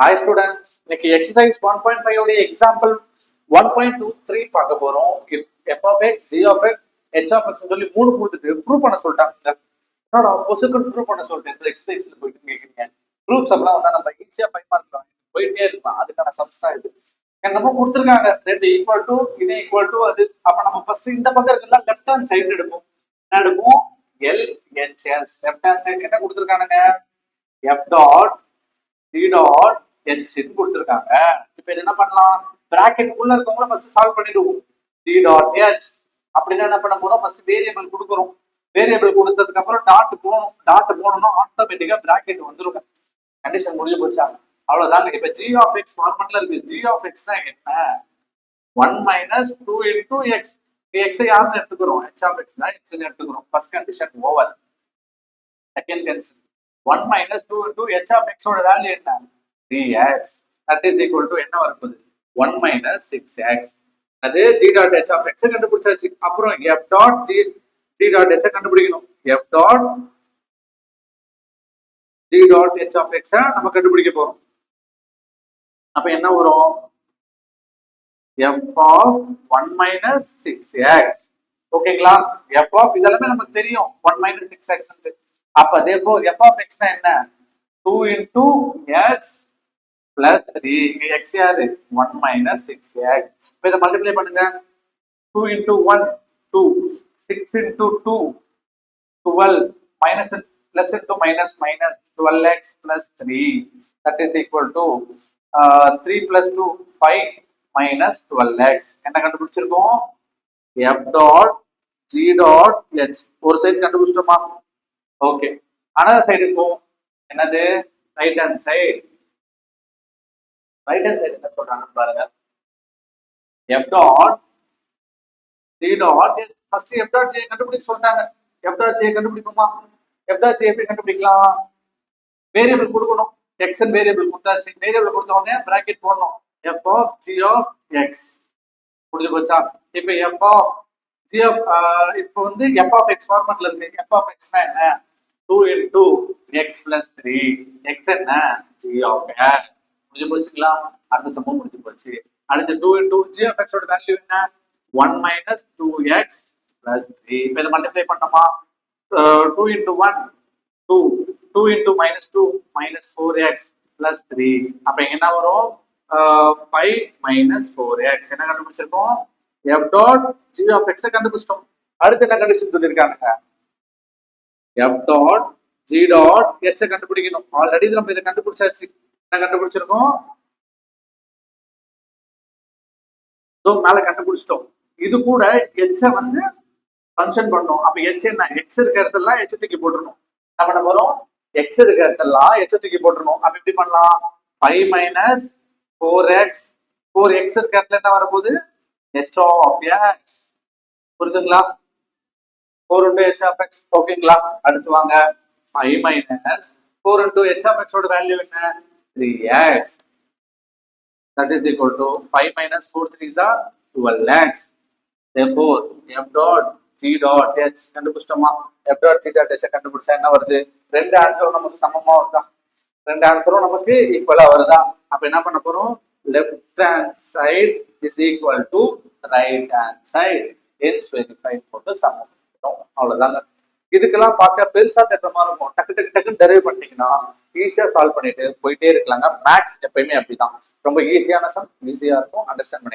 Hi students, இன்னைக்கு exercise 1.5 உடைய example 1.23 பார்க்க போறோம். F of x, g of x, h of x சொல்லி மூணு கொடுத்துட்டு ப்ரூவ் பண்ண சொல்லிட்டாங்க. பொசுக்கு ப்ரூவ் பண்ண சொல்லிட்டு இந்த எக்ஸசைஸ்ல போயிட்டு கேட்குறீங்க. ப்ரூஃப்ஸ் எல்லாம் வந்தா நம்ம ஈஸியா 5 மார்க் போயிட்டே இருக்கலாம். அதுக்கான சப்ஸ் தான் இது. நம்ம கொடுத்துருக்காங்க ரெண்டு ஈக்குவல் டு இது ஈக்குவல் டு அது. அப்ப நம்ம ஃபர்ஸ்ட் இந்த பக்கம் இருக்கலாம் லெஃப்ட் ஹேண்ட் சைடு எடுப்போம். என்ன எடுப்போம்? L H S. Left hand side என்ன கொடுத்துருக்கானுங்க? F dot T dot H கொடுத்துருக்காங்க. இப்ப இது என்ன பண்ணலாம்? பிராக்கெட் உள்ள இருக்கவங்கள ஃபர்ஸ்ட் சால்வ் பண்ணிடுவோம். டி டாட் ஹெச் அப்படின்னா என்ன பண்ண போறோம்? ஃபர்ஸ்ட் வேரியபிள் கொடுக்குறோம். வேரியபிள் கொடுத்ததுக்கு அப்புறம் டாட் போகணும். டாட் போகணும்னா ஆட்டோமேட்டிக்கா பிராக்கெட் வந்துருங்க. கண்டிஷன் முடிஞ்சு போச்சா? அவ்வளவுதாங்க. இப்ப ஜி ஆஃப் எக்ஸ் ஃபார்மட்ல இருக்கு. ஜி ஆஃப் எக்ஸ்னா என்ன? 1 மைனஸ் 2 இன்டூ எக்ஸ். எக்ஸை யாருன்னு எடுத்துக்கிறோம்? ஹெச் ஆஃப் எக்ஸ் தான் எக்ஸ்ன்னு எடுத்துக்கிறோம். First condition over. Second condition 1 minus 2 into h of x ஓட வேல்யூ என்ன? 3x. That is equal to என்ன வரப்போகுது? 1 minus 6x. அது g dot h of x கண்டுபிடிச்சாச்சு. அப்புறம் f dot g dot h கண்டுபிடிக்கணும். f dot g dot h of x நம்ம கண்டுபிடிக்க போறோம். அப்ப என்ன வரும்? f of 1 minus 6x. ஓகேங்களா? f of இதெல்லாம் நமக்கு தெரியும். 1 minus 6x ன்னு. அப்ப therefore f of x னா என்ன? 2 into x plus 3. இங்க x யாரு? 1 minus 6x. இப்ப இத மல்டிப்ளை பண்ணுங்க. 2 into 1 2, 6 into 2 12, minus plus into minus minus 12x plus 3. That is equal to 3 plus 2 5 minus 12x. என்ன கண்டுபிடிச்சிருக்கோம்? f dot g dot h. ஒரு சைடு கண்டுபிடிச்சிட்டோமா? ஓகே. அனதர் சைடு இருக்கும். என்னது? Right hand side. Right hand side என்ன சொல்றாங்க பாருங்க. f dot g dot first f dot j கண்டுபிடிக்க சொல்றாங்க. f dot j கண்டுபிடிக்குமா? f dot j எப்படி கண்டுபிடிக்கலாம்? வேரியபிள் கொடுக்கணும். x ன் வேரியபிள் கொடுத்தாச்சு. வேரியபிள் கொடுத்த உடனே பிராக்கெட் போடணும். f of g of x. புரிஞ்சு போச்சா? இப்போ f of g of இப்போ வந்து f of x ஃபார்மட்ல இருக்கு. f of x னா என்ன? 2 into x plus 3. x என்ன? g of x. முடிஞ்சு போச்சுங்களா? அடுத்த சமம் முடிஞ்சு போச்சு. அடுத்து 2 into g of x ஓட வேல்யூ என்ன? 1 minus 2x plus 3. இப்போ இத மல்டிப்ளை பண்ணோமா? 2 into 1 2, 2 into minus 2 minus 4x plus 3. அப்ப என்ன வரும்? 5 minus 4x. என்ன கண்டுபிடிச்சிருக்கோம்? f dot g of x கண்டுபிடிச்சிட்டோம். அடுத்து என்ன கண்டிஷன் சொல்லிருக்காங்க? f dot g dot h கண்டுபிடிக்கணும். ஆல்ரெடி நம்ம இத கண்டுபிடிச்சாச்சு. என்ன கண்டுபிடிச்சிருக்கோம்? சோ மேல கண்டுபிடிச்சிட்டோம். இது கூட h வந்து ஃபங்க்ஷன் பண்ணோம். அப்ப h என்ன? x இருக்க இடத்துல h தூக்கி போட்டுறணும். என்ன பண்ண போறோம்? x இருக்க இடத்துல h தூக்கி போட்டுறணும். அப்ப எப்படி பண்ணலாம்? 5 minus 4x. 4x இருக்க இடத்துல என்ன வரப்போகுது? h of x. புரியுதுங்களா? 4 into h of x. ஓகேங்களா? அடுத்து வாங்க. 5 minus 4 into h of x ஓட வேல்யூ என்ன? 3x. That is equal to 5 minus 4 3s are 12x. Therefore f dot g dot h கண்டுபிடிச்சோமா? f dot g dot h கண்டுபிடிச்சா என்ன வருது? ரெண்டு ஆன்சரும் நமக்கு சமமா வருதா? ரெண்டு ஆன்சரும் நமக்கு ஈக்குவலா வருதா? அப்ப என்ன பண்ண போறோம்? left hand side is equal to right hand side. Hence verified போட்டு சமம். அவ்வளவுதாங்க. இதுக்கெல்லாம் பார்க்க பெருசா தெரியற மாதிரி இருக்கும். டக்கு டக்கு டக்குன்னு டெரைவ் பண்ணிட்டீங்கன்னா ஈஸியா சால்வ் பண்ணிட்டு போயிட்டே இருக்கலாங்க. மேக்ஸ் எப்பயுமே அப்படிதான். ரொம்ப ஈஸியான சம், ஈஸியா இருக்கும். அண்டர்ஸ்டாண்ட் பண்ணி